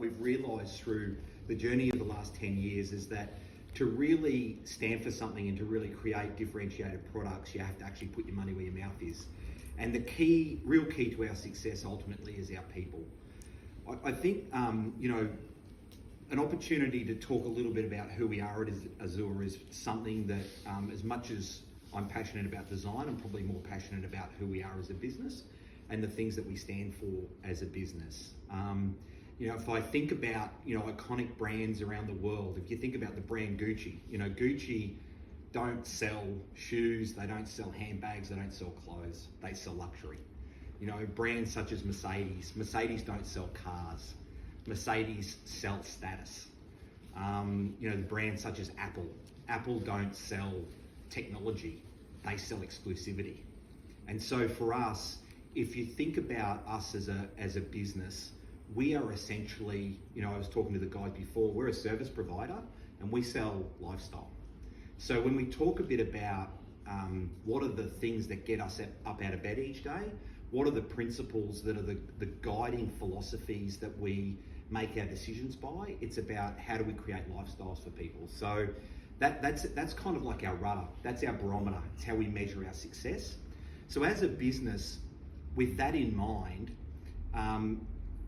we've realised through the journey of the last 10 years is that to really stand for something and to really create differentiated products, you have to actually put your money where your mouth is. And the real key to our success ultimately is our people. I think, an opportunity to talk a little bit about who we are at Azure is something that, as much as I'm passionate about design, I'm probably more passionate about who we are as a business and the things that we stand for as a business. If I think about, iconic brands around the world, if you think about the brand Gucci, Gucci don't sell shoes, they don't sell handbags, they don't sell clothes, they sell luxury. Brands such as Mercedes don't sell cars. Mercedes sell status. The brands such as Apple don't sell technology, they sell exclusivity. And so for us, if you think about us as a business, we are essentially, I was talking to the guys before, we're a service provider and we sell lifestyle. So when we talk a bit about what are the things that get us up out of bed each day, what are the principles that are the guiding philosophies that we make our decisions by, it's about how do we create lifestyles for people. So that's kind of like our rudder, that's our barometer, it's how we measure our success. So as a business, with that in mind,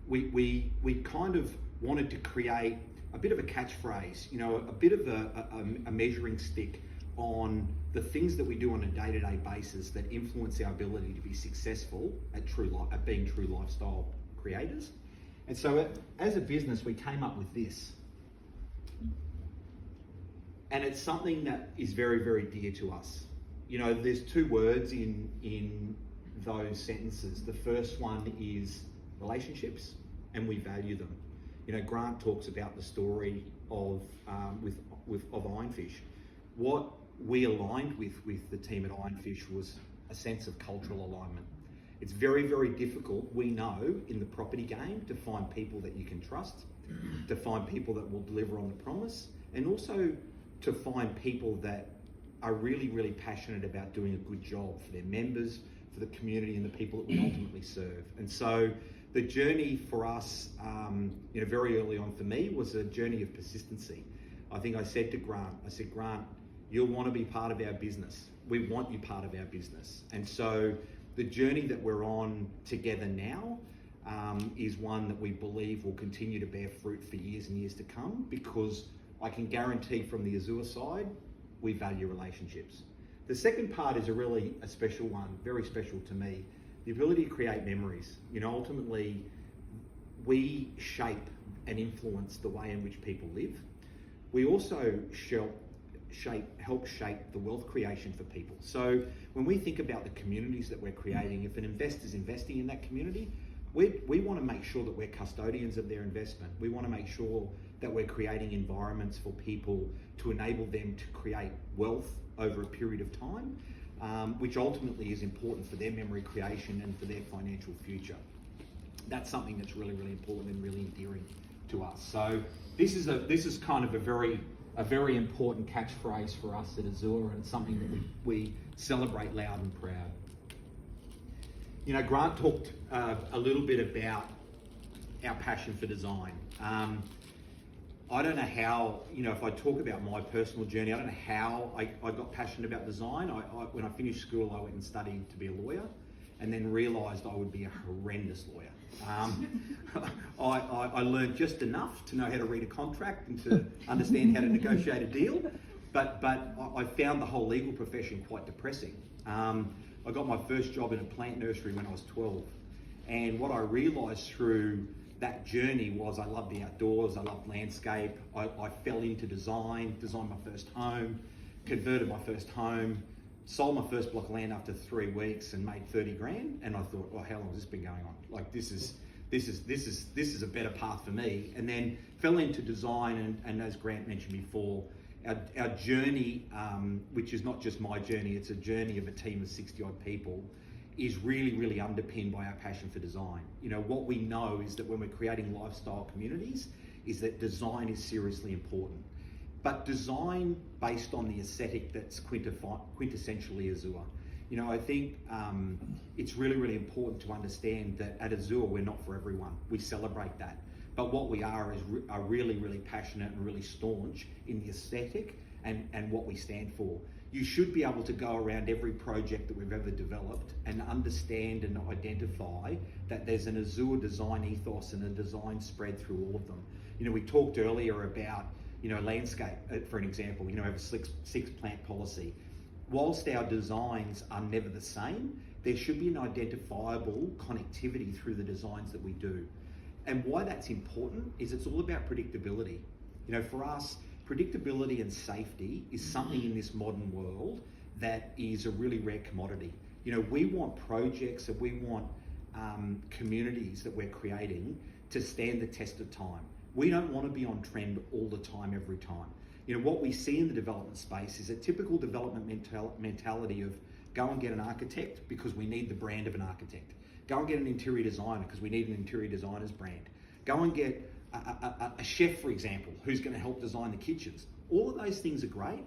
we kind of wanted to create a bit of a catchphrase, a bit of a measuring stick on the things that we do on a day-to-day basis that influence our ability to be successful at being true lifestyle creators. And so as a business, we came up with this. And it's something that is very, very dear to us. There's two words in those sentences. The first one is relationships, and we value them. Grant talks about the story of Ironfish. What we aligned with the team at Ironfish was a sense of cultural alignment. It's very, very difficult, we know, in the property game to find people that you can trust, to find people that will deliver on the promise, and also to find people that are really, really passionate about doing a good job for their members, for the community and the people that we ultimately serve. And so the journey for us, very early on for me, was a journey of persistency. I think I said to Grant, Grant, you'll want to be part of our business. We want you part of our business. And so the journey that we're on together now is one that we believe will continue to bear fruit for years and years to come, because I can guarantee from the Azure side, we value relationships. The second part is a special one, very special to me. The ability to create memories. Ultimately, we shape and influence the way in which people live. We also help shape the wealth creation for people. So when we think about the communities that we're creating, if an investor's investing in that community, we want to make sure that we're custodians of their investment. We want to make sure that we're creating environments for people to enable them to create wealth over a period of time, which ultimately is important for their memory creation and for their financial future. That's something that's really, really important and really endearing to us. So this is kind of a very important catchphrase for us at Azure, and something that we celebrate loud and proud. Grant talked a little bit about our passion for design. I don't know how, if I talk about my personal journey, I don't know how I got passionate about design. When I finished school, I went and studied to be a lawyer, and then realised I would be a horrendous lawyer. I learned just enough to know how to read a contract and to understand how to negotiate a deal, but I found the whole legal profession quite depressing. I got my first job in a plant nursery when I was 12, and what I realised through that journey was I loved the outdoors, I loved landscape, I fell into designed my first home, converted my first home, sold my first block of land after 3 weeks and made 30 grand, and I thought, well, how long has this been going on? Like, this is a better path for me. And then fell into design, and as Grant mentioned before, our journey, which is not just my journey, it's a journey of a team of 60 odd people, is really, really underpinned by our passion for design. What we know is that when we're creating lifestyle communities, is that design is seriously important. But design based on the aesthetic that's quintessentially Azure. I think it's really, really important to understand that at Azure, we're not for everyone. We celebrate that. But what we are is are really, really passionate and really staunch in the aesthetic and what we stand for. You should be able to go around every project that we've ever developed and understand and identify that there's an Azure design ethos and a design spread through all of them. You know, we talked earlier about, you know, landscape, for an example, you know, we have a six plant policy. Whilst our designs are never the same, there should be an identifiable connectivity through the designs that we do. And why that's important is it's all about predictability. You know, for us, predictability and safety is something in this modern world that is a really rare commodity. You know, we want projects and we want communities that we're creating to stand the test of time. We don't want to be on trend all the time, every time. You know, what we see in the development space is a typical development mentality of go and get an architect because we need the brand of an architect. Go and get an interior designer because we need an interior designer's brand. Go and get a chef, for example, who's going to help design the kitchens. All of those things are great,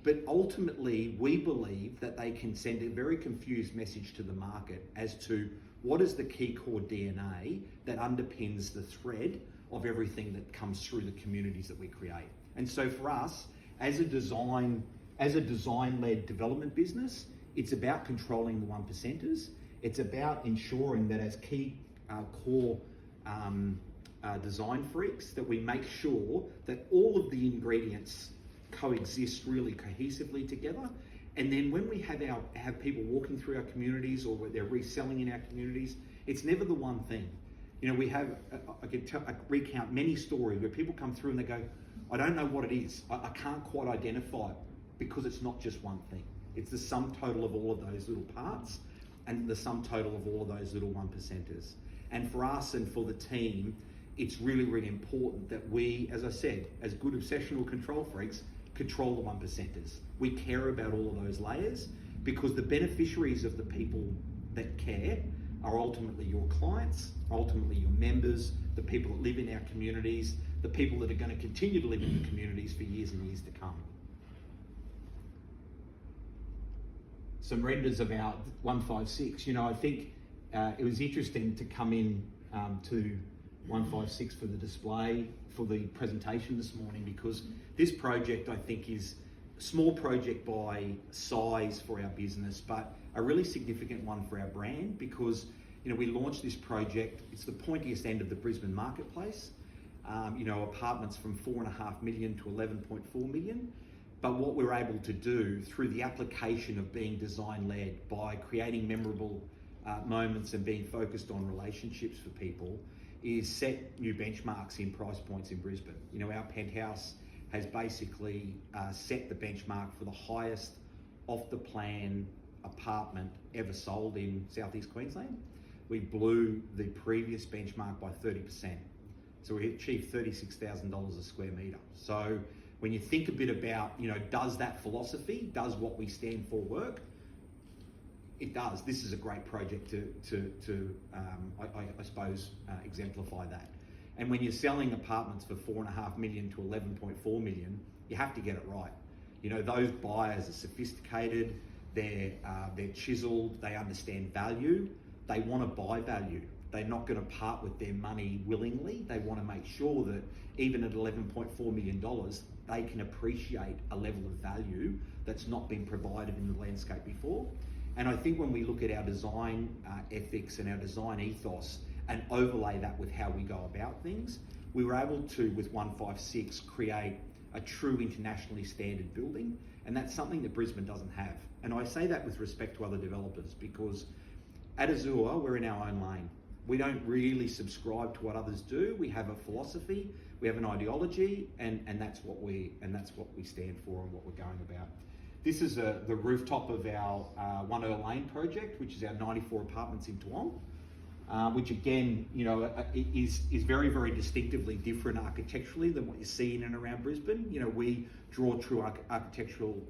but ultimately we believe that they can send a very confused message to the market as to what is the key core DNA that underpins the thread of everything that comes through the communities that we create. And so for us, as a design-led development business, it's about controlling the 1%ers. It's about ensuring that as key core design freaks, that we make sure that all of the ingredients coexist really cohesively together. And then when we have people walking through our communities or they're reselling in our communities, it's never the one thing. You know, we have, I recount many stories where people come through and they go, I don't know what it is. I can't quite identify it because it's not just one thing. It's the sum total of all of those little parts and the sum total of all of those little 1%ers. And for us and for the team, it's really, really important that we, as I said, as good obsessional control freaks, control the 1%ers. We care about all of those layers because the beneficiaries of the people that care are ultimately your clients, ultimately your members, the people that live in our communities, the people that are going to continue to live in the communities for years and years to come. Some renders of our 156. You know, I think it was interesting to come in to 156 for the display, for the presentation this morning, because this project I think is a small project by size for our business, but a really significant one for our brand because, you know, we launched this project. It's the pointiest end of the Brisbane marketplace. You know, apartments from 4.5 million to 11.4 million. But what we're able to do through the application of being design-led by creating memorable moments and being focused on relationships for people is set new benchmarks in price points in Brisbane. You know, our penthouse has basically set the benchmark for the highest off-the-plan apartment ever sold in Southeast Queensland. We blew the previous benchmark by 30%. So we achieved $36,000 a square metre. So when you think a bit about, you know, does that philosophy, does what we stand for work? It does. This is a great project to I suppose, exemplify that. And when you're selling apartments for 4.5 million to 11.4 million, you have to get it right. You know, those buyers are sophisticated, they're chiseled, they understand value, they want to buy value. They're not going to part with their money willingly. They want to make sure that even at $11.4 million, they can appreciate a level of value that's not been provided in the landscape before. And I think when we look at our design ethics and our design ethos and overlay that with how we go about things, we were able to, with 156, create a true internationally standard building. And that's something that Brisbane doesn't have. And I say that with respect to other developers because at Azure, we're in our own lane. We don't really subscribe to what others do. We have a philosophy, we have an ideology, and that's what we stand for and what we're going about. This is the rooftop of our One Earl Lane project, which is our 94 apartments in Toowong, which again, you know, is very, very distinctively different architecturally than what you see in and around Brisbane. You know, we draw true architectural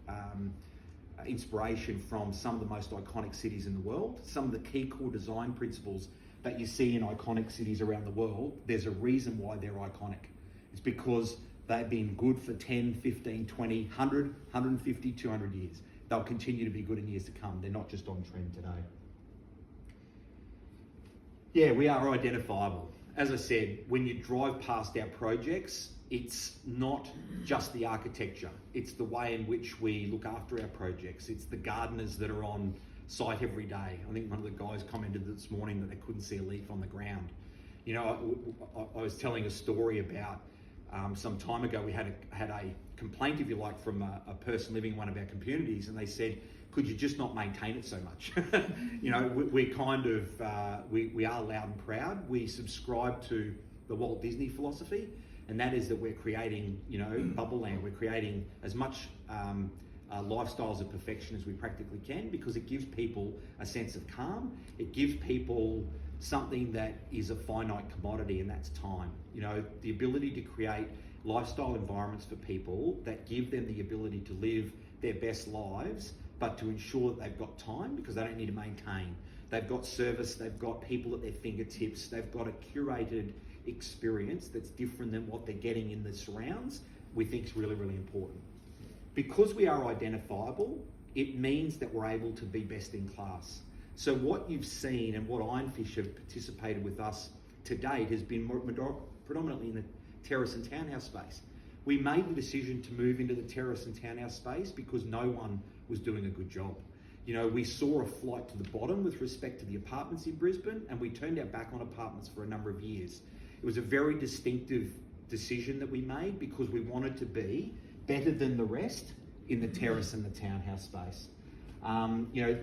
inspiration from some of the most iconic cities in the world. Some of the key core design principles that you see in iconic cities around the world, there's a reason why they're iconic. It's because they've been good for 10, 15, 20, 100, 150, 200 years. They'll continue to be good in years to come. They're not just on trend today. Yeah, we are identifiable. as I said, when you drive past our projects, it's not just the architecture, it's the way in which we look after our projects. It's the gardeners that are on site every day. I think one of the guys commented this morning that they couldn't see a leaf on the ground. You know, I was telling a story about some time ago, we had a complaint, if you like, from a person living in one of our communities, and they said, could you just not maintain it so much? You know, we kind of, we are loud and proud. We subscribe to the Walt Disney philosophy, and that is that we're creating, you know, bubble land. We're creating as much lifestyles of perfection as we practically can, because it gives people a sense of calm. It gives people something that is a finite commodity, and that's time. You know, the ability to create lifestyle environments for people that give them the ability to live their best lives, but to ensure that they've got time, because they don't need to maintain. They've got service, they've got people at their fingertips, they've got a curated experience that's different than what they're getting in the surrounds, we think is really, really important. Because we are identifiable, it means that we're able to be best in class. So what you've seen and what Ironfish have participated with us to date has been predominantly in the terrace and townhouse space. We made the decision to move into the terrace and townhouse space because no one was doing a good job. You know, we saw a flight to the bottom with respect to the apartments in Brisbane, and we turned our back on apartments for a number of years. It was a very distinctive decision that we made because we wanted to be better than the rest in the terrace and the townhouse space. You know,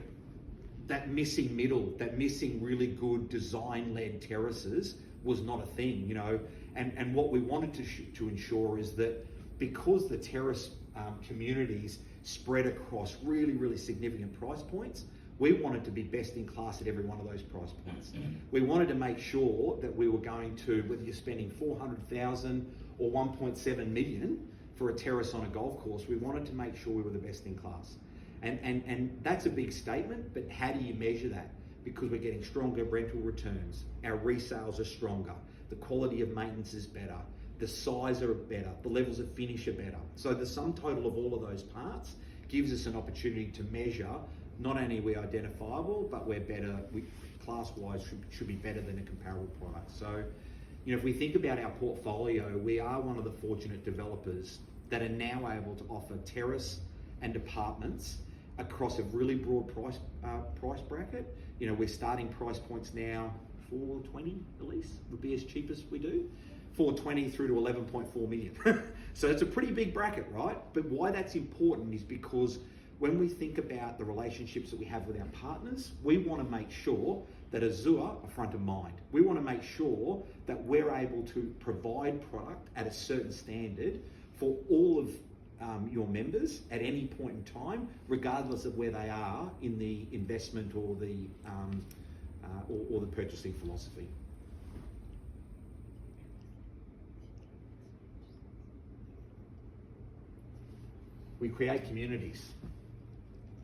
that missing middle, that missing really good design-led terraces was not a thing, you know. And what we wanted to ensure is that because the terrace communities spread across really, really significant price points, we wanted to be best in class at every one of those price points. We wanted to make sure that we were going to, whether you're spending 400,000 or 1.7 million for a terrace on a golf course, we wanted to make sure we were the best in class. And that's a big statement, but how do you measure that? Because we're getting stronger rental returns, our resales are stronger, the quality of maintenance is better, the size are better, the levels of finish are better. So the sum total of all of those parts gives us an opportunity to measure not only are we identifiable, but we're better, class-wise should be better than a comparable product. So, you know, if we think about our portfolio, we are one of the fortunate developers that are now able to offer terrace and apartments across a really broad price bracket. You know, we're starting price points now, $420 at least, would be as cheap as we do. $420 through to $11.4 million. So it's a pretty big bracket, right? But why that's important is because when we think about the relationships that we have with our partners, we want to make sure that Azure are front of mind. We want to make sure that we're able to provide product at a certain standard for all of your members at any point in time, regardless of where they are in the investment or the purchasing philosophy. We create communities.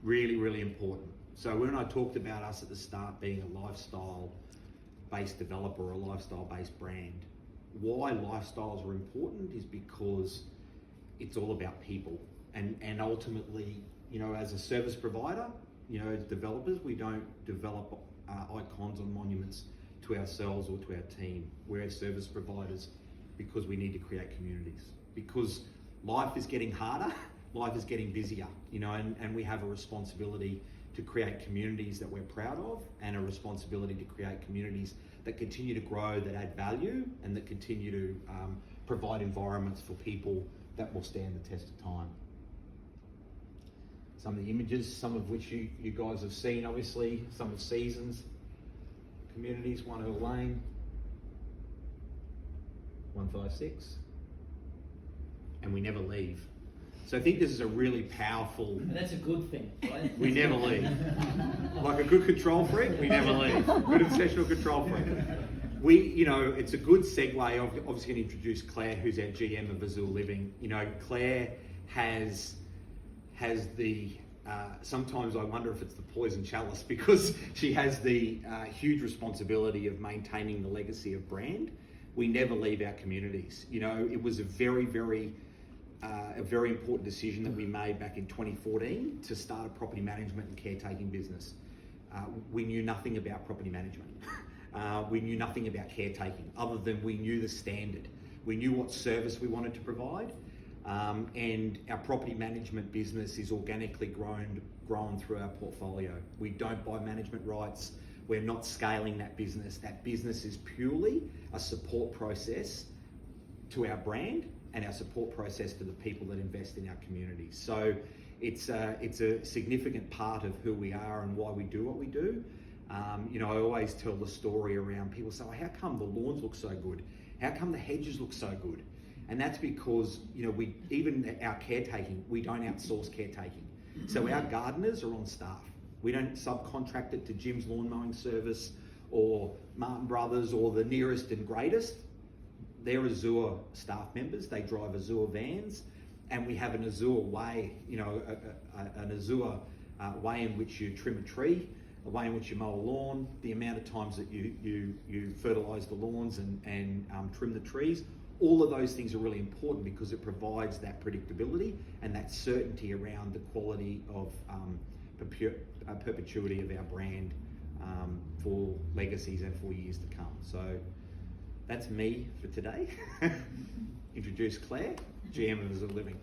Really, really important. So when I talked about us at the start being a lifestyle-based developer or a lifestyle-based brand, why lifestyles are important is because it's all about people. And ultimately, you know, as a service provider, you know, as developers, we don't develop icons or monuments to ourselves or to our team. We're service providers because we need to create communities. Because life is getting harder, life is getting busier, you know, and we have a responsibility to create communities that we're proud of, and a responsibility to create communities that continue to grow, that add value, and that continue to provide environments for people that will stand the test of time. Some of the images, some of which you guys have seen, obviously, some of Seasons, communities, One Earl Lane, 156, and we never leave. So I think this is a really powerful... And that's a good thing, right? We never leave. Like a good control freak, we never leave. Good obsessional control freak. We, you know, it's a good segue. I'm obviously going to introduce Claire, who's our GM of Azure Living. You know, Claire has the, sometimes I wonder if it's the poison chalice, because she has the huge responsibility of maintaining the legacy of brand. We never leave our communities. You know, it was a very, very important decision that we made back in 2014 to start a property management and caretaking business. We knew nothing about property management. we knew nothing about caretaking other than we knew the standard. We knew what service we wanted to provide, and our property management business is organically grown through our portfolio. We don't buy management rights. We're not scaling that business. That business is purely a support process to our brand and our support process to the people that invest in our community. So it's a significant part of who we are and why we do what we do. I always tell the story around people say, well, how come the lawns look so good? How come the hedges look so good? And that's because, even our caretaking, we don't outsource caretaking. So our gardeners are on staff. We don't subcontract it to Jim's lawn mowing service or Martin Brothers or the nearest and greatest. They're Azure staff members. They drive Azure vans, and we have an Azure way, an Azure way in which you trim a tree, a way in which you mow a lawn, the amount of times that you fertilise the lawns and trim the trees. All of those things are really important because it provides that predictability and that certainty around the quality of perpetuity of our brand for legacies and for years to come. So that's me for today. Introduce Claire, GM of Azure Living.